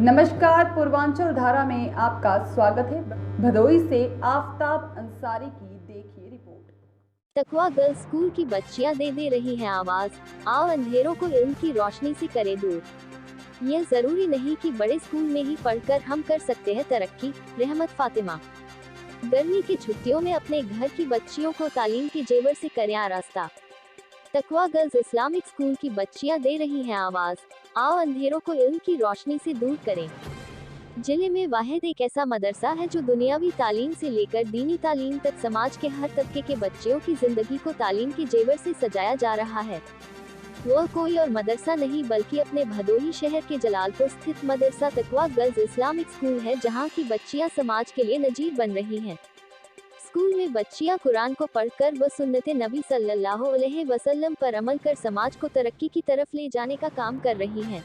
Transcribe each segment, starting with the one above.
नमस्कार, पूर्वांचल धारा में आपका स्वागत है। भदोई से आफ्ताब अंसारी की देखिए रिपोर्ट। तकवा गर्ल्स स्कूल की बच्चियां दे रही हैं आवाज, आओ अंधेरों को इल्म की रोशनी से करे दूर। यह जरूरी नहीं कि बड़े स्कूल में ही पढ़कर हम कर सकते हैं तरक्की। रहमत फातिमा। गर्मी की छुट्टियों में अपने घर की बच्चियों को तालीम के जेवर से करें आरास्ता। तकवा गर्ल्स इस्लामिक स्कूल की बच्चियां दे रही हैं आवाज, आओ अंधेरों को इल्म की रोशनी से दूर करें। जिले में वाहिद एक ऐसा मदरसा है जो दुनियावी तालीम से लेकर दीनी तालीम तक समाज के हर तबके के बच्चियों की जिंदगी को तालीम के जेवर से सजाया जा रहा है। वह कोई और मदरसा नहीं बल्कि अपने भदोही शहर के जलालपुर स्थित मदरसा तकवा गर्ल्स इस्लामिक स्कूल है, जहां की बच्चियां समाज के लिए नजीर बन रही हैं। स्कूल में बच्चियां कुरान को पढ़कर व सुन्नत नबी सल्लल्लाहु अलैहि वसल्लम पर अमल कर समाज को तरक्की की तरफ ले जाने का काम कर रही हैं।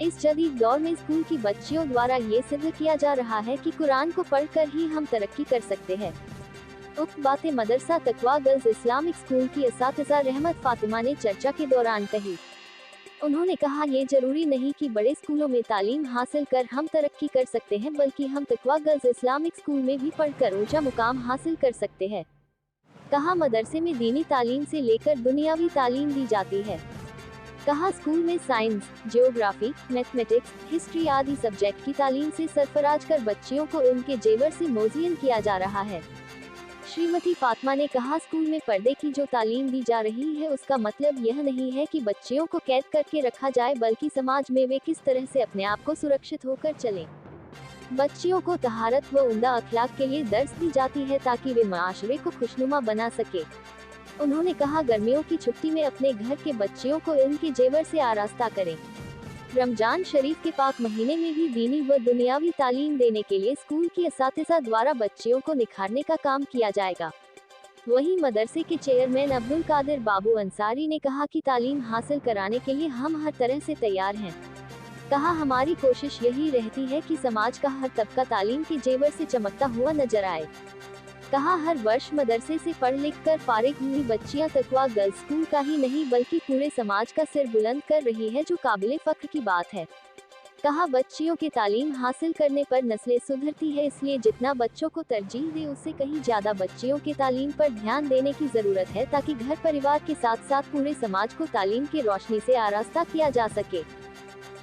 इस जदीद दौर में स्कूल की बच्चियों द्वारा ये सिद्ध किया जा रहा है कि कुरान को पढ़कर ही हम तरक्की कर सकते हैं। उक्त बातें मदरसा तकवा गर्ल्स इस्लामिक स्कूल की असातिज़ा रहमत फातिमा ने चर्चा के दौरान कही। उन्होंने कहा, ये जरूरी नहीं कि बड़े स्कूलों में तालीम हासिल कर हम तरक्की कर सकते हैं, बल्कि हम तकवा गर्ल्स इस्लामिक स्कूल में भी पढ़कर ऊंचा मुकाम हासिल कर सकते हैं। कहा, मदरसे में दीनी तालीम से लेकर दुनियावी तालीम दी जाती है। कहा, स्कूल में साइंस, जियोग्राफी, मैथमेटिक्स, हिस्ट्री आदि सब्जेक्ट की तालीम से सरफराज कर बच्चियों को उनके जेवर से मोज़ियन किया जा रहा है। श्रीमती फातिमा ने कहा, स्कूल में पर्दे की जो तालीम दी जा रही है उसका मतलब यह नहीं है कि बच्चियों को कैद करके रखा जाए, बल्कि समाज में वे किस तरह से अपने आप को सुरक्षित होकर चलें। बच्चियों को तहारत व उम्दा अखलाक के लिए दर्स दी जाती है ताकि वे माशरे को खुशनुमा बना सके। उन्होंने कहा, गर्मियों की छुट्टी में अपने घर के बच्चियों को इनके जेवर से आरास्ता करें। रमजान शरीफ के पाक महीने में भी दीनी व दुनियावी तालीम देने के लिए स्कूल की असातिज़ा द्वारा बच्चियों को निखारने का काम किया जाएगा। वहीं मदरसे के चेयरमैन अब्दुल कादिर बाबू अंसारी ने कहा कि तालीम हासिल कराने के लिए हम हर तरह से तैयार हैं। कहा, हमारी कोशिश यही रहती है कि समाज का हर तबका तालीम के जेवर से चमकता हुआ नजर आए। कहा, हर वर्ष मदरसे से पढ़ लिख कर फारिग हुई बच्चियां तकवा गर्ल्स स्कूल का ही नहीं बल्कि पूरे समाज का सिर बुलंद कर रही है, जो काबिले फख्र की बात है। कहा, बच्चियों के तालीम हासिल करने पर नस्लें सुधरती है, इसलिए जितना बच्चों को तरजीह दे उससे कहीं ज्यादा बच्चियों के तालीम पर ध्यान देने की जरूरत है, ताकि घर परिवार के साथ साथ पूरे समाज को तालीम की रोशनी से आरास्ता किया जा सके।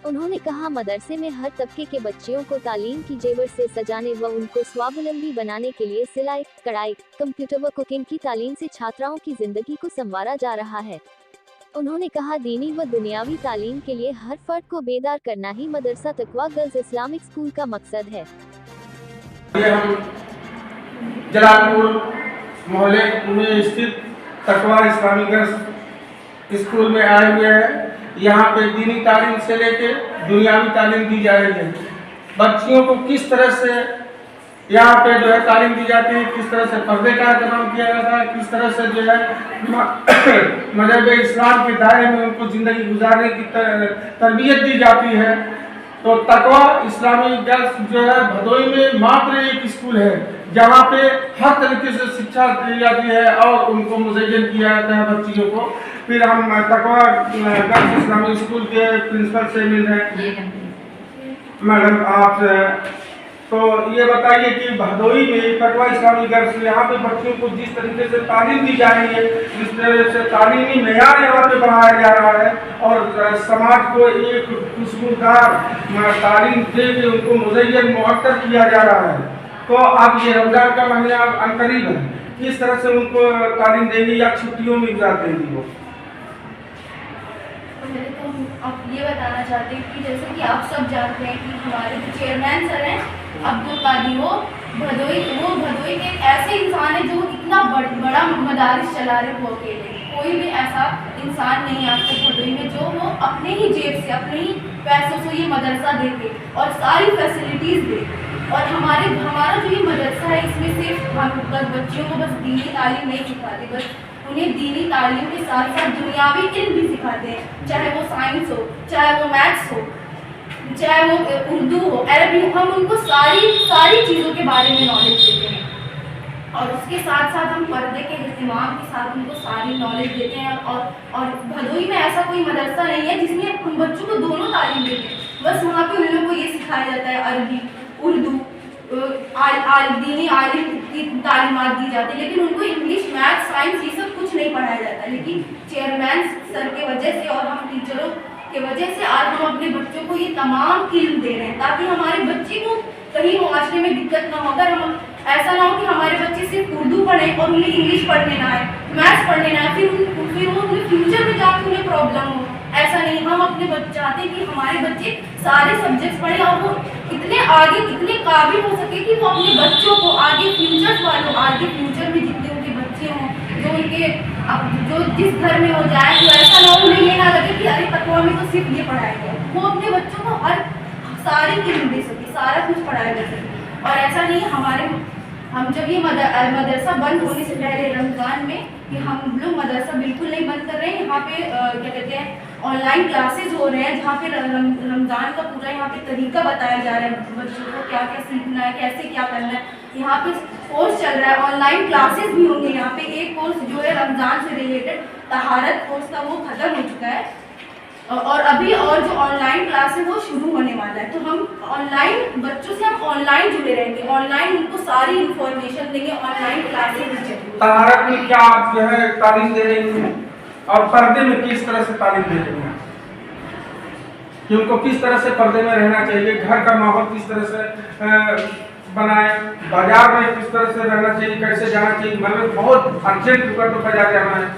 उन्होंने कहा, मदरसे में हर तबके के बच्चियों को तालीम की जेवर से सजाने व उनको स्वावलंबी बनाने के लिए सिलाई, कढ़ाई, कंप्यूटर व कुकिंग की तालीम से छात्राओं की जिंदगी को संवारा जा रहा है। उन्होंने कहा, दीनी व दुनियावी तालीम के लिए हर फर्द को बेदार करना ही मदरसा तकवा गर्ल्स इस्लामिक स्कूल का मकसद है। हम जलालपुर मोहल्ले में स्थित तकवा इस्लामिक गर्ल्स स्कूल में आए हुए हैं। यहाँ पे दीनी तालीम से लेके दुनियावी तालीम दी जा रही है। बच्चियों को किस तरह से यहाँ पे जो है तालीम दी जाती है, किस तरह से पर्दे का काम किया जाता है, किस तरह से जो है मजहब इस्लाम के दायरे में उनको ज़िंदगी गुजारने की तरबियत दी जाती है। तो तकवा इस्लामिक गर्ल्स जो है भदोई में मात्र एक स्कूल है जहाँ पे हर तरीके से शिक्षा दी जाती है और उनको मुज़य्यन किया जाता है बच्चियों को। फिर हम तकवा गर्ल्स इस्लामिक स्कूल के प्रिंसिपल से मिल रहे हैं। मैडम, आप तो ये बताइए कि भदोई में तकवा इस्लामिक गर्ल्स यहाँ पे बच्चों को जिस तरीके से तालीम दी जा रही है, जिस तरह से तालीमी मेयार यहाँ पे बढ़ाया जा रहा है और समाज को एक खुशबूदार तालीम दे के उनको मुज़य्यन मुअत्तर किया जा रहा है, तो आप ये रमजान का महीना अनकरीब है, किस तरह से उनको तालीम देंगे या छुट्टियों में गुजार देंगी वो? आप ये बताना चाहते हैं कि जैसे कि आप सब जानते हैं कि हमारे जो चेयरमैन सर हैं अब्दुल कादिर, वो भदोई के ऐसे इंसान है जो इतना बड़ा मदारिस चला रहे वो अकेले। कोई भी ऐसा इंसान नहीं आज तक भदोई में जो वो अपने ही जेब से अपने ही पैसों से ये मदरसा देते और सारी फैसिलिटीज़ दे। और हमारा जो ये मदरसा है इसमें सिर्फ हम बस बच्चियों को बस दीनी तालीम नहीं सिखाते, बस उन्हें दीनी तालीम के साथ साथ दुनियावी इल्म भी सिखाते हैं, चाहे वो साइंस हो, चाहे वो मैथ्स हो, चाहे वो उर्दू हो, अरबी हो। हम उनको सारी चीज़ों के बारे में नॉलेज देते हैं और उसके साथ साथ हम पर्दे के इस्तेमाल के साथ उनको सारी नॉलेज देते हैं। और भदोई में ऐसा कोई मदरसा नहीं है जिसमें हम बच्चों को दोनों तालीम देते हैं, बस वहाँ पे उन लोगों को ये सिखाया सिखाया जाता है, अरबी, उर्दू, दीनी आलिम की तालीमात दी जाती है, लेकिन उनको इंग्लिश, मैथ, साइंस ये सब कुछ नहीं पढ़ाया जाता। लेकिन चेयरमैन सर के वजह से और हम टीचरों के वजह से आज हम अपने बच्चों को ये तमाम इल्म दे रहे हैं, ताकि हमारे बच्चे को कहीं मुआशरे में दिक्कत ना हो। अगर हम ऐसा ना हो कि हमारे बच्चे सिर्फ उर्दू पढ़ें और उन्हें इंग्लिश पढ़ने ना आए, मैथ्स पढ़ने ना आए, फिर वो अपने फ्यूचर में जाकर उन्हें प्रॉब्लम हो। ऐसा नहीं, हम अपने चाहते हैं कि हमारे बच्चे सारे सब्जेक्ट्स पढ़ें और वो इतने आगे, इतने काबिल हो सके कि वो अपने बच्चों को आगे फ्यूचर में जितने उनके बच्चे हों, जो उनके जो जिस घर में हो जाए, तो ऐसा ना हो, उन्हें ये ना लगे कि अरे तकवा में तो सिर्फ ये पढ़ाया गया। वो अपने बच्चों को हर सारी इल्म दे सके, सारा कुछ पढ़ाया जा सके। और ऐसा नहीं, हम जब ये मदरसा बंद होने से पहले रमज़ान में कि हम लोग मदरसा बिल्कुल नहीं बंद कर रहे हैं, यहाँ पे क्या कहते हैं, ऑनलाइन क्लासेस हो रहे हैं, जहाँ पे रमज़ान का पूरा यहाँ पे तरीका बताया जा रहा है, बच्चों को क्या क्या सीखना है, कैसे क्या करना है। यहाँ पे कोर्स चल रहा है, ऑनलाइन क्लासेस भी होंगे। यहाँ पे एक कोर्स जो है रमज़ान से रिलेटेड तहारत कोर्स का, वो ख़त्म हो चुका है और अभी और जो ऑनलाइन क्लास है वो शुरू होने वाला है। तो हम ऑनलाइन बच्चों से हम ऑनलाइन जुड़े रहेंगे, ऑनलाइन उनको सारी इंफॉर्मेशन देंगे, ऑनलाइन क्लासेस भी चलेंगी। तहारत में क्या आप जो है तालीम दे रही हैं और पर्दे में किस तरह से तालीम दे रही हैं कि उनको किस तरह से पर्दे में रहना चाहिए, घर का माहौल किस तरह से बनाए, बाजार में किस तरह से रहना चाहिए, कैसे जाना चाहिए, मतलब बहुत अर्जेंट होकर तो बाजार जाना है,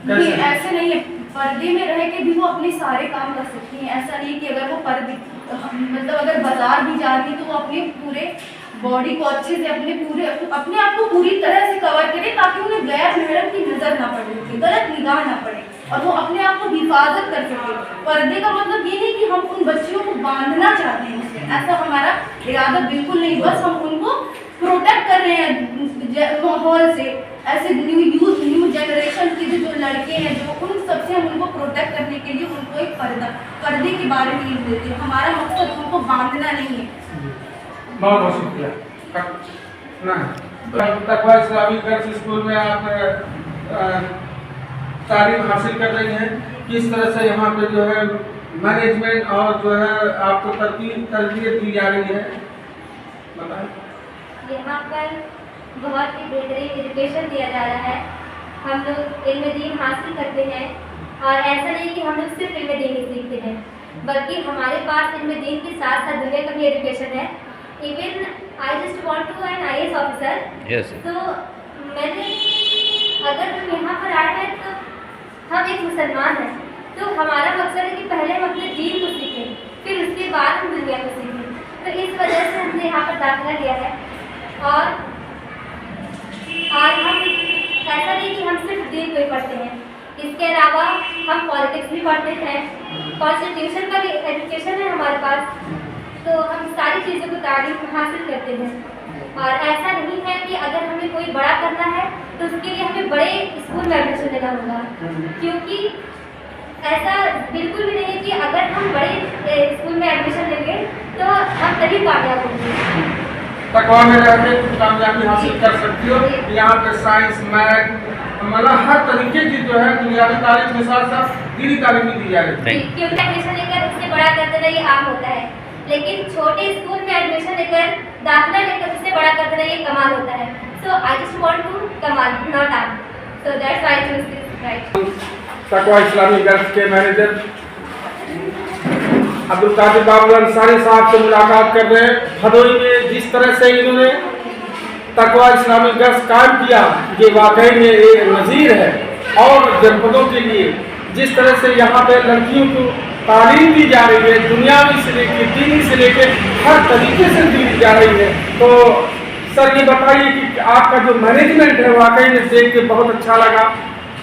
नहीं ऐसे नहीं है। पर्दे में रह के भी वो अपने सारे काम कर सकती हैं। ऐसा नहीं कि अगर वो पर्दे मतलब अगर बाजार भी जा रही है तो वो अपने पूरे बॉडी को अच्छे से अपने आप को पूरी तरह से कवर करे, ताकि उन्हें गैर महरम की नजर ना पड़े, गलत निगाह ना पड़े और वो अपने आप को हिफाजत कर सके। पर्दे का मतलब ये नहीं कि हम उन बच्चियों को बांधना चाहते हैं उससे, ऐसा हमारा इरादा बिल्कुल नहीं। बस हम उनको प्रोटेक्ट कर रहे हैं माहौल से। ऐसे न्यू जनरेशन के जो लड़के हैं, जो उन सबसे हम उनको प्रोटेक्ट करने के लिए उनको एक पर्दे के बारे में लिख देते हैं। हमारा मकसद उनको बांधना नहीं है। बहुत बहुत शुक्रिया। तकवा इस्लामी गर्ल्स स्कूल में आप तालीम हासिल कर रही हैं, किस तरह से यहाँ पे जो है मैनेजमेंट और जो है आपको तरबियत दी जा रही है, बताएं। यहाँ पर बहुत ही बेहतरीन एजुकेशन दिया जा रहा है। हम लोग इल्म दीन हासिल करते हैं और ऐसा नहीं कि हम लोग सिर्फ इल्म दीन ही सीखते हैं, बल्कि हमारे पास इल्म दीन के साथ साथ दुनिया का भी एजुकेशन है। Even I just want to an IAS officer. तो मैंने अगर हम यहाँ पर आए हैं तो हम एक मुसलमान हैं, तो हमारा मकसद है कि पहले हम अपने दीन को सीखें, फिर उसके बाद हम दुनिया को सीखें। तो इस वजह से हमने यहाँ पर दाखिला लिया है। और आज हम ऐसा नहीं कि हम सिर्फ दीन को ही पढ़ते हैं, इसके अलावा हम पॉलिटिक्स भी पढ़ते हैं, कॉन्स्टिट्यूशन का भी एजुकेशन है हमारे पास। तो हम सारी चीज़ों को तालीम हासिल करते हैं। और ऐसा नहीं है कि अगर हमें कोई बड़ा करना है तो उसके लिए हमें बड़े स्कूल में एडमिशन लेना होगा, क्योंकि ऐसा बिल्कुल भी नहीं है कि अगर हम बड़े स्कूल में एडमिशन लेंगे तो हम तभी कामयाब होंगे। तकवा में रहकर कामयाबी हासिल कर सकती हो। यहाँ पे साइंस, मैथ, मतलब हर तरीके की जो है दुनियावी तालीम के साथ साथ दीनी तालीम भी दी जा रही है। क्योंकि एडमिशन लेकर उससे बड़ा कर देना ये आम होता है, लेकिन छोटे स्कूल में एडमिशन लेकर दाखिला लेकर उससे बड़ा कर देना ये कमाल होता है। सो आई जस्ट वांट टू कमाल, नॉट आम। So that's why I choose this, right. तकवा इस्लामी गर्ल्स के मैनेजर अब्दुल कादिर बाबू अंसारी साहब से मुलाकात कर रहे हैं। भदोई में जिस तरह से इन्होंने तकवा इस्लामी गर्ल्स कायम किया, ये वाकई में एक नज़ीर है। और जनपदों के लिए जिस तरह से यहाँ पे लड़कियों को तालीम दी जा रही है, दुनियावी से लेकर दीनी से लेकर हर तरीके से दी जा रही है। तो सर ये बताइए कि आपका जो मैनेजमेंट है वाकई में देख के बहुत अच्छा लगा।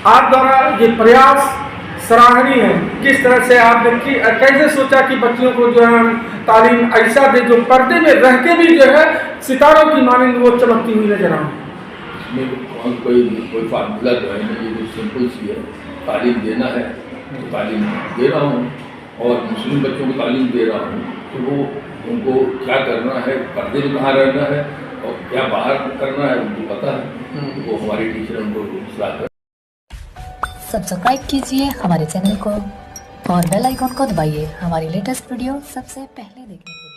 आप द्वारा ये प्रयास सराहनीय है। किस तरह से आपने कैसे सोचा कि बच्चियों को जो है हम तालीम ऐसा दे जो पर्दे में रह के भी जो है सितारों की मानिंद वो चमकती हुई नजर आए। इसमें कोई फार्मूला जो है ये जो सिंपल सी है, तालीम देना है तो तालीम दे रहा हूँ और मुस्लिम बच्चों को तालीम दे रहा हूँ। तो वो उनको क्या करना है, पर्दे में कहाँ रहना है और क्या बाहर करना है उनको पता है। वो हमारे टीचर उनको सलाह कर। सब्सक्राइब कीजिए हमारे चैनल को और बेल आइकॉन को दबाइए हमारी लेटेस्ट वीडियो सबसे पहले देखने के लिए।